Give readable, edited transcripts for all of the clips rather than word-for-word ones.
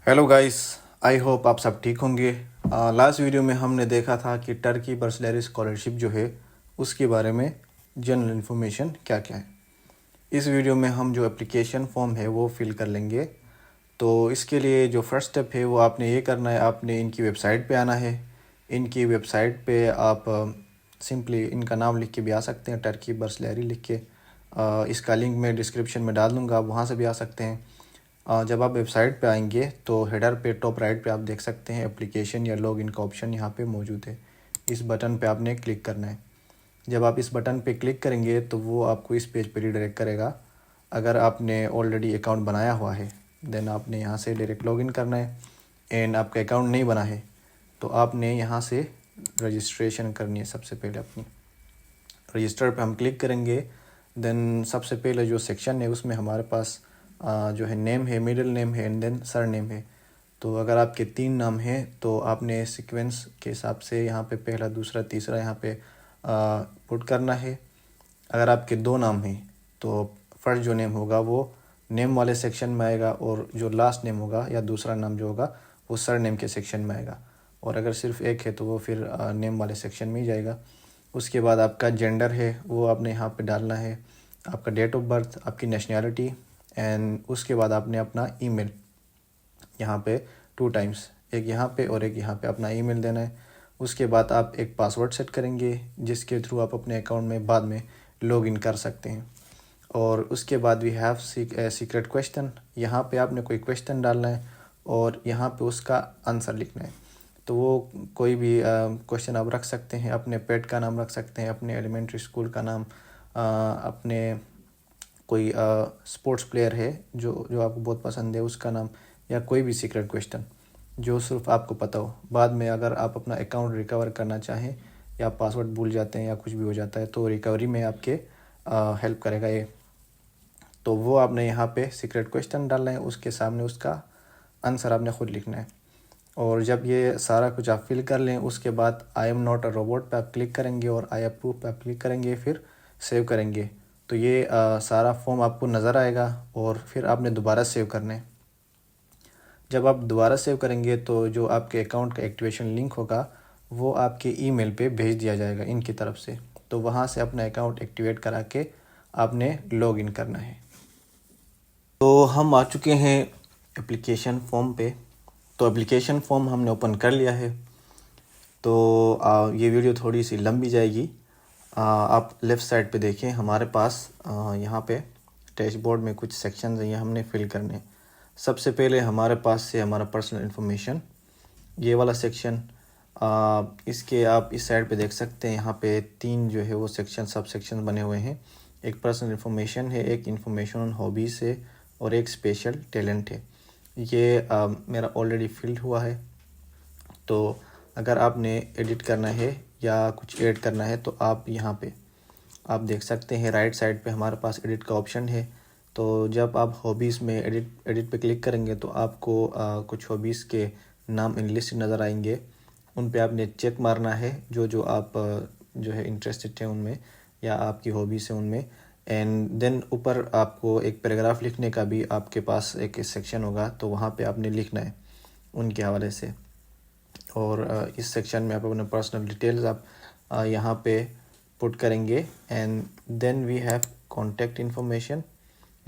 Hello guys, I hope आप सब ठीक होंगे। लास्ट वीडियो में हमने देखा था कि टर्की बर्सलेरी स्कॉलरशिप जो है उसके बारे में जनरल इन्फॉर्मेशन क्या क्या है। इस वीडियो में हम जो एप्लीकेशन फॉर्म है वो फिल कर लेंगे। तो इसके लिए जो फर्स्ट स्टेप है वो आपने ये करना है, आपने इनकी वेबसाइट पे आना है। इनकी वेबसाइट पे आप सिंपली इनका नाम लिख के भी आ सकते हैं, टर्की बर्सलेरी लिख के। इसका लिंक मैं डिस्क्रिप्शन में डाल दूँगा, आप वहाँ से भी आ सकते हैं। जब आप वेबसाइट पे आएंगे तो हेडर पे टॉप राइट पे आप देख सकते हैं एप्लीकेशन या लॉगिन का ऑप्शन यहाँ पे मौजूद है। इस बटन पे आपने क्लिक करना है। जब आप इस बटन पे क्लिक करेंगे तो वो आपको इस पेज पे रिडायरेक्ट करेगा। अगर आपने ऑलरेडी अकाउंट बनाया हुआ है देन आपने यहाँ से डायरेक्ट लॉगिन करना है। एंड आपका अकाउंट नहीं बना है तो आपने यहाँ से रजिस्ट्रेशन करनी है। सबसे पहले अपनी रजिस्टर पे हम क्लिक करेंगे। देन सबसे पहले जो सेक्शन है उसमें हमारे पास जो है नेम है, मिडिल नेम है एंड देन सर नेम है। तो अगर आपके 3 नाम हैं तो आपने सीक्वेंस के हिसाब से यहाँ पे पहला, दूसरा, तीसरा यहाँ पे पुट करना है। अगर आपके 2 नाम हैं तो फर्स्ट जो नेम होगा वो नेम वाले सेक्शन में आएगा और जो लास्ट नेम होगा या दूसरा नाम जो होगा वो सर नेम के सेक्शन में आएगा। और अगर सिर्फ एक है तो वो फिर नेम वाले सेक्शन में ही जाएगा। उसके बाद आपका जेंडर है वो आपने यहाँ पे डालना है, आपका डेट ऑफ बर्थ, आपकी नेशनैलिटी एंड उसके बाद आपने अपना ईमेल यहाँ पे 2 टाइम्स, एक यहाँ पे और एक यहाँ पे अपना ईमेल देना है। उसके बाद आप एक पासवर्ड सेट करेंगे जिसके थ्रू आप अपने अकाउंट में बाद में लॉगिन कर सकते हैं। और उसके बाद वी हैव सीक्रेट क्वेश्चन, यहाँ पे आपने कोई क्वेश्चन डालना है और यहाँ पे उसका आंसर लिखना है। तो वो कोई भी क्वेश्चन आप रख सकते हैं, अपने पेट का नाम रख सकते हैं, अपने एलिमेंट्री स्कूल का नाम, अपने कोई स्पोर्ट्स प्लेयर है जो जो आपको बहुत पसंद है उसका नाम, या कोई भी सीक्रेट क्वेश्चन जो सिर्फ आपको पता हो। बाद में अगर आप अपना अकाउंट रिकवर करना चाहें या पासवर्ड भूल जाते हैं या कुछ भी हो जाता है तो रिकवरी में आपके हेल्प करेगा ये। तो वो आपने यहाँ पे सीक्रेट क्वेश्चन डालना है, उसके सामने उसका आंसर आपने खुद लिखना है। और जब ये सारा कुछ आप फिल कर लें उसके बाद I am not a robot पे आप क्लिक करेंगे और आई अप्रूव पे आप क्लिक करेंगे, फिर सेव करेंगे। तो ये सारा फॉर्म आपको नज़र आएगा और फिर आपने दोबारा सेव करना है। जब आप दोबारा सेव करेंगे तो जो आपके अकाउंट का एक्टिवेशन लिंक होगा वो आपके ईमेल पे भेज दिया जाएगा इनकी तरफ से। तो वहाँ से अपना अकाउंट एक्टिवेट करा के आपने लॉगिन करना है। तो हम आ चुके हैं एप्लीकेशन फॉर्म पे। तो एप्लीकेशन फॉर्म हमने ओपन कर लिया है। तो ये वीडियो थोड़ी सी लंबी जाएगी। आप लेफ़्ट साइड पे देखें, हमारे पास यहाँ पे डैशबोर्ड में कुछ सेक्शंस हैं, ये हमने फिल करने हैं। सबसे पहले हमारे पास से हमारा पर्सनल इन्फॉर्मेशन, ये वाला सेक्शन। इसके आप इस साइड पे देख सकते हैं, यहाँ पे 3 जो है वो सेक्शन, सब सेक्शन बने हुए हैं। एक पर्सनल इन्फॉर्मेशन है, एक इन्फॉर्मेशन ऑन हॉबीज़ है और एक स्पेशल टैलेंट है। ये मेरा ऑलरेडी फिल्ड हुआ है। तो अगर आपने एडिट करना है या कुछ ऐड करना है तो आप यहाँ पे आप देख सकते हैं राइट साइड पे हमारे पास एडिट का ऑप्शन है। तो जब आप हॉबीज़ में एडिट पे क्लिक करेंगे तो आपको कुछ हॉबीज़ के नाम इन लिस्ट नज़र आएंगे। उन पे आपने चेक मारना है जो जो आप जो है इंटरेस्टेड हैं उनमें या आपकी हॉबीज़ हैं उनमें। एंड देन ऊपर आपको एक पैराग्राफ लिखने का भी आपके पास एक सेक्शन होगा, तो वहाँ पे आपने लिखना है उनके हवाले से। और इस सेक्शन में आप अपने पर्सनल डिटेल्स आप यहाँ पे पुट करेंगे। And then we have contact information.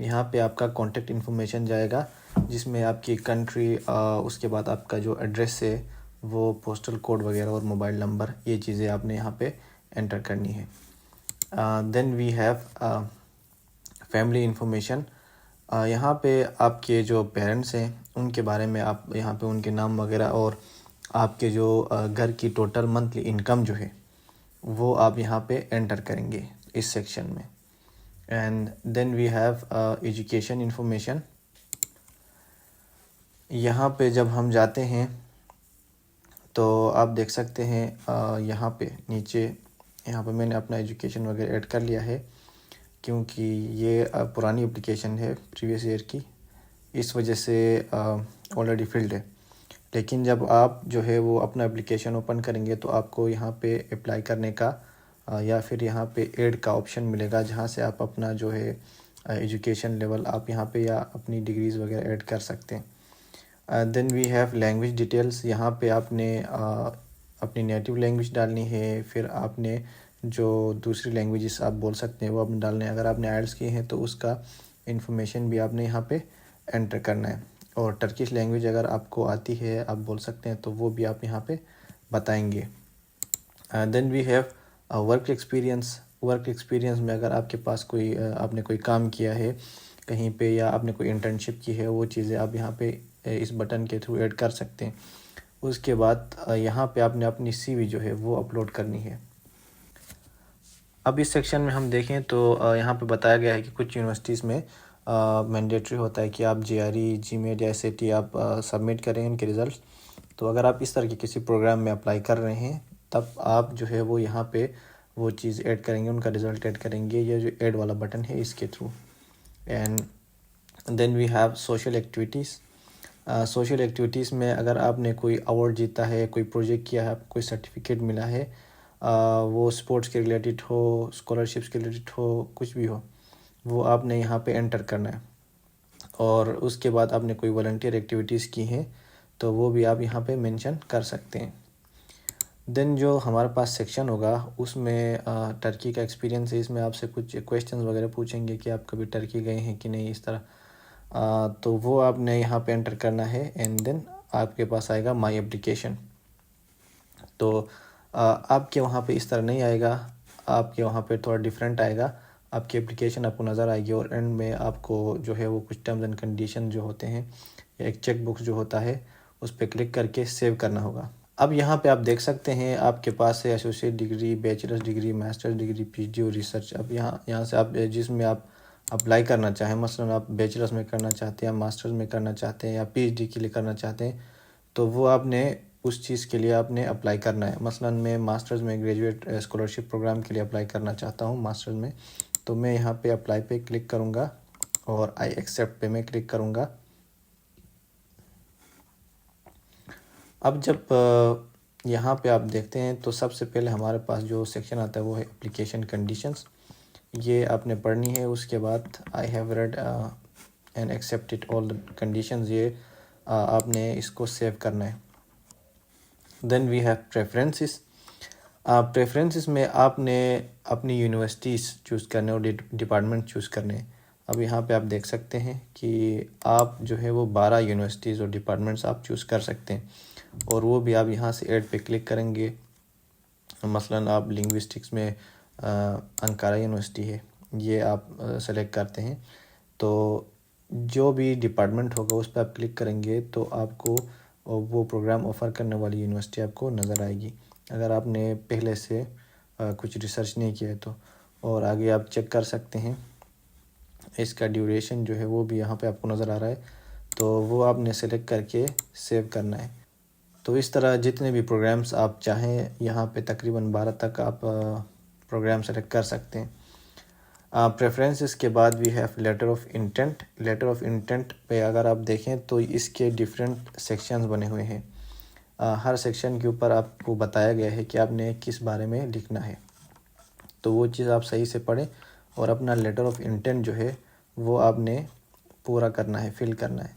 यहाँ पे आपका कॉन्टैक्ट इन्फॉर्मेशन जाएगा जिसमें आपकी कंट्री, उसके बाद आपका जो एड्रेस है वो, पोस्टल कोड वगैरह और मोबाइल नंबर, ये चीज़ें आपने यहाँ पे एंटर करनी है। Then we have family information. यहाँ पे आपके जो पेरेंट्स हैं उनके बारे में आप यहाँ पे उनके नाम वगैरह और आपके जो घर की टोटल मंथली इनकम जो है वो आप यहाँ पे एंटर करेंगे इस सेक्शन में। And then we have education information. यहाँ पे जब हम जाते हैं तो आप देख सकते हैं यहाँ पे नीचे, यहाँ पे मैंने अपना एजुकेशन वगैरह ऐड कर लिया है क्योंकि ये पुरानी एप्लीकेशन है प्रीवियस ईयर की, इस वजह से ऑलरेडी फिल्ड है। लेकिन जब आप जो है वो अपना एप्लीकेशन ओपन करेंगे तो आपको यहाँ पे अप्लाई करने का या फिर यहाँ पे ऐड का ऑप्शन मिलेगा जहाँ से आप अपना जो है एजुकेशन लेवल आप यहाँ पे या अपनी डिग्रीज़ वगैरह ऐड कर सकते हैं। Then we have language details. यहाँ पे आपने अपनी नेटिव लैंग्वेज डालनी है, फिर आपने जो दूसरी लैंग्वेजेस आप बोल सकते हैं वो आपने डालने हैं। अगर आपने आइल्स की हैं तो उसका इंफॉर्मेशन भी आपने यहाँ पे एंटर करना है। और टर्किश लैंग्वेज अगर आपको आती है, आप बोल सकते हैं, तो वो भी आप यहाँ पे बताएंगे। Then we have work experience. Work experience में अगर आपके पास कोई आपने कोई काम किया है कहीं पे, या आपने कोई इंटर्नशिप की है, वो चीज़ें आप यहाँ पे इस बटन के थ्रू ऐड कर सकते हैं। उसके बाद यहाँ पे आपने अपनी सीवी जो है वो अपलोड करनी है। अब इस सेक्शन में हम देखें तो यहाँ पे बताया गया है कि कुछ यूनिवर्सिटीज़ में मैंडेटरी होता है कि आप जेआरई, जीमेट या एसएटी आप सबमिट करें इनके रिज़ल्ट। तो अगर आप इस तरह के किसी प्रोग्राम में अप्लाई कर रहे हैं, तब आप जो है वो यहाँ पे वो चीज़ ऐड करेंगे, उनका रिज़ल्ट ऐड करेंगे, ये जो ऐड वाला बटन है इसके थ्रू। And then we have social activities. Social activities में अगर आपने कोई अवार्ड जीता है, कोई प्रोजेक्ट किया है, आपको कोई सर्टिफिकेट मिला है, वो स्पोर्ट्स के रिलेटेड हो, स्कॉलरशिप्स के रिलेटेड हो, कुछ भी हो, वो आपने यहाँ पे एंटर करना है। और उसके बाद आपने कोई वॉलंटियर एक्टिविटीज़ की हैं तो वो भी आप यहाँ पे मेंशन कर सकते हैं। देन जो हमारे पास सेक्शन होगा उसमें टर्की का एक्सपीरियंस है। इसमें आपसे कुछ क्वेश्चंस वगैरह पूछेंगे कि आप कभी टर्की गए हैं कि नहीं, इस तरह। तो वो आपने यहाँ पे एंटर करना है। एंड देन आपके पास आएगा माई एप्लीकेशन। तो आपके वहाँ पे इस तरह नहीं आएगा, आपके वहाँ पे थोड़ा डिफरेंट आएगा। आपकी एप्लीकेशन आपको नज़र आएगी और एंड में आपको जो है वो कुछ टर्म्स एंड कंडीशन जो होते हैं या एक चेक बॉक्स जो होता है उस पर क्लिक करके सेव करना होगा। अब यहाँ पे आप देख सकते हैं आपके पास है associate degree, bachelors degree, masters degree, PhD और रिसर्च। अब यहाँ से आप जिसमें आप अप्लाई करना चाहें, मसलन आप बैचलर्स में करना चाहते हैं या मास्टर्स में करना चाहते हैं या पीएचडी के लिए करना चाहते हैं, तो वो आपने उस चीज़ के लिए आपने अप्लाई करना है। मसलन मैं मास्टर्स में ग्रेजुएट स्कॉलरशिप प्रोग्राम के लिए अप्लाई करना चाहता हूँ मास्टर्स में, तो मैं यहाँ पे अप्लाई पे क्लिक करूँगा और आई एक्सेप्ट पे मैं क्लिक करूँगा। अब जब यहाँ पे आप देखते हैं तो सबसे पहले हमारे पास जो सेक्शन आता है वो है एप्लीकेशन कंडीशंस। ये आपने पढ़नी है। उसके बाद I have read and accepted all the conditions, ये आपने इसको सेव करना है। Then we have preferences. Preferences में आपने अपनी यूनिवर्सिटीज़ चूज़ करने और डिपार्टमेंट चूज़ करने। अब यहाँ पे आप देख सकते हैं कि आप जो है वो 12 यूनिवर्सिटीज़ और डिपार्टमेंट्स आप चूज़ कर सकते हैं और वो भी आप यहाँ से ऐड पे क्लिक करेंगे। मसलन आप लिंग्विस्टिक्स में अंकारा यूनिवर्सिटी है, ये आप सेलेक्ट करते हैं, तो जो भी डिपार्टमेंट होगा उस पर आप क्लिक करेंगे तो आपको वो प्रोग्राम ऑफ़र करने वाली यूनिवर्सिटी आपको नज़र आएगी, अगर आपने पहले से कुछ रिसर्च नहीं किया है तो। और आगे आप चेक कर सकते हैं इसका ड्यूरेशन जो है वो भी यहाँ पे आपको नज़र आ रहा है, तो वो आपने सेलेक्ट करके सेव करना है। तो इस तरह जितने भी प्रोग्राम्स आप चाहें यहाँ पे तकरीबन 12 तक आप प्रोग्राम सेलेक्ट कर सकते हैं। प्रेफरेंसेस के बाद we have letter of intent. Letter of intent पे अगर आप देखें तो इसके डिफरेंट सेक्शंस बने हुए हैं। हर सेक्शन के ऊपर आपको बताया गया है कि आपने किस बारे में लिखना है, तो वो चीज़ आप सही से पढ़ें और अपना लेटर ऑफ इंटेंट जो है वो आपने पूरा करना है, फिल करना है।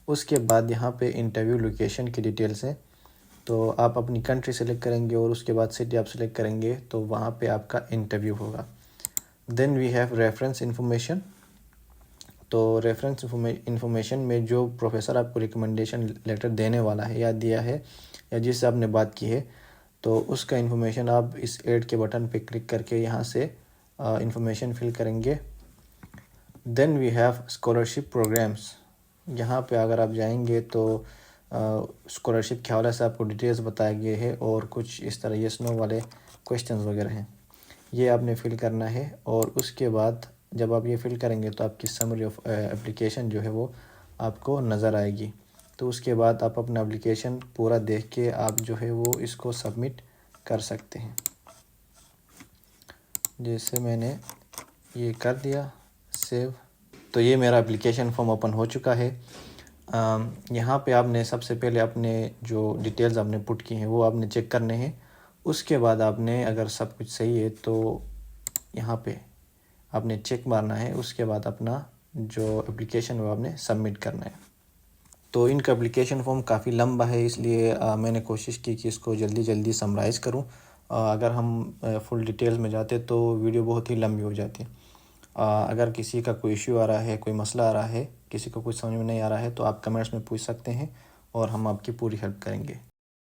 उसके बाद यहाँ पे इंटरव्यू लोकेशन की डिटेल्स हैं, तो आप अपनी कंट्री सेलेक्ट करेंगे और उसके बाद सिटी आप सेलेक्ट करेंगे तो वहाँ पे आपका इंटरव्यू होगा। Then we have reference information. तो रेफरेंस इंफॉर्मेशन में जो प्रोफेसर आपको रिकमेंडेशन लेटर देने वाला है या दिया है या जिससे आपने बात की है, तो उसका इन्फॉर्मेशन आप इस ऐड के बटन पे क्लिक करके यहाँ से इंफॉर्मेशन फिल करेंगे। Then we have scholarship programs. यहाँ पे अगर आप जाएंगे तो स्कॉलरशिप के हवाले से आपको डिटेल्स बताए गए हैं और कुछ इस तरह येस नो वाले क्वेश्चंस वगैरह हैं, ये आपने फिल करना है। और उसके बाद जब आप ये फिल करेंगे तो आपकी समरी ऑफ एप्लीकेशन जो है वो आपको नज़र आएगी। तो उसके बाद आप अपना एप्लीकेशन पूरा देख के आप जो है वो इसको सबमिट कर सकते हैं। जैसे मैंने ये कर दिया सेव, तो ये मेरा एप्लीकेशन फॉर्म ओपन हो चुका है। यहाँ पे आपने सबसे पहले अपने जो डिटेल्स आपने पुट की हैं वो आपने चेक करने हैं। उसके बाद आपने अगर सब कुछ सही है तो यहाँ पे आपने चेक मारना है। उसके बाद अपना जो एप्लीकेशन वो आपने सबमिट करना है। तो इनका एप्लीकेशन फॉर्म काफ़ी लंबा है, इसलिए मैंने कोशिश की कि इसको जल्दी जल्दी समराइज़ करूं। अगर हम फुल डिटेल्स में जाते तो वीडियो बहुत ही लंबी हो जाती। अगर किसी का कोई इश्यू आ रहा है, कोई मसला आ रहा है, किसी को कुछ समझ में नहीं आ रहा है, तो आप कमेंट्स में पूछ सकते हैं और हम आपकी पूरी हेल्प करेंगे।